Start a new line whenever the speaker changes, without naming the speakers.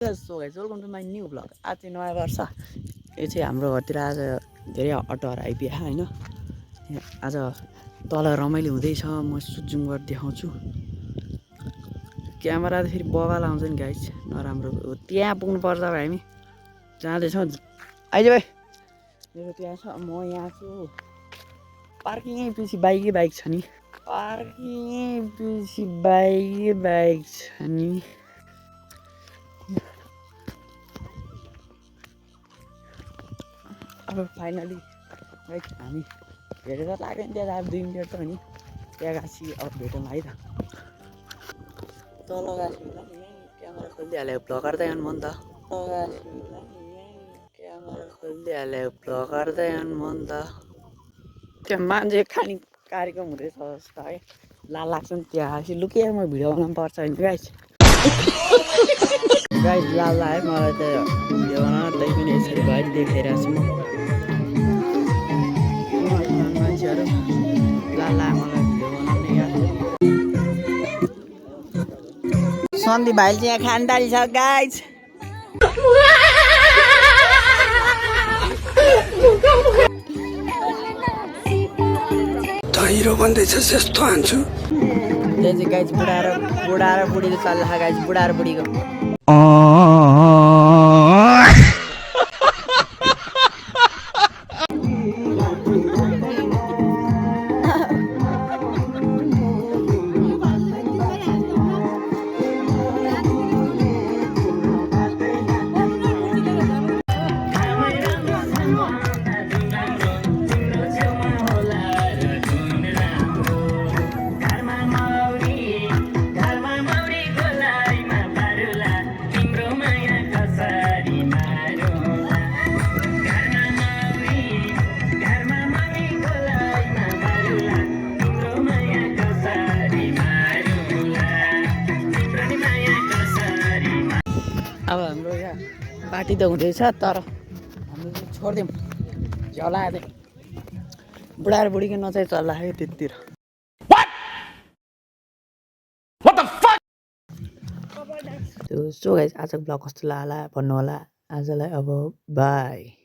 So guys welcome to my new blog. आज चाहिँ नयाँ वर्ष। यो चाहिँ हाम्रो घरतिर आज धेरै अटोहरू आइपुग्यो होइन। आज तल रमाइलो हुँदैछ। म जुम गरेर देखाउँछु। क्यामेरा त फेरि बगाल आउँछ नि गाइस, नराम्रो। त्यहाँ पुग्नुपर्छ अब हामी जाँदैछौँ। आइज भाइ, मेरो त्यहाँ छ, म यहाँ छु। पार्किङै पछि बाइकै बाइक छ नि। पार्किङै पछि बाइकै बाइक छ नि। अब फाइनली राइट हामी भेटेर लाग्यो नि त्यहाँ 2 मिनट त नि त्यहाँ गाँसी अब भेटौँ है त। तल गाँसी होला नि यहीँ क्यामेरा खोलिदिइहाल्यो भ्लगर त आउनु म नि त। गाँसी होला नि यहीँ क्यामेरा खोलिदिइहाल्यो भ्लगर त आउनु म नि त। त्यहाँ मान्छे खाने कार्यक्रम हुँदैछ जस्तो है, ला लाग्छ नि त्यहाँ गाँसी लुकेर म भिडियो बनाउनु पर्छ होइन गाइस। गाइस ला है मलाई त भिडियो बनाउन, तै पनि यसरी भयो देखाइरहेको छु म। मान्छेहरू ला मलाई भिडियो बनाउने यार। सन्दीप भाइले चाहिँ यहाँ खान थालिछ गाइस।
हिरो भन्दैछ यस्तो हान्छु।
त्यहाँ चाहिँ गाइस बुढा र बुढीले चल्ला गाइस, बुढा र बुढीको। अब हाम्रो यहाँ पार्टी त हुँदैछ तर हाम्रो चाहिँ छोडिदिउँ झ्याउला चाहिँ बुढा र बुढीको नचाहिँ चल्ला है त्यतिर। सो गाइस आजको ब्लग कस्तो लाग्ला भन्नु होला। आजलाई अब बाई।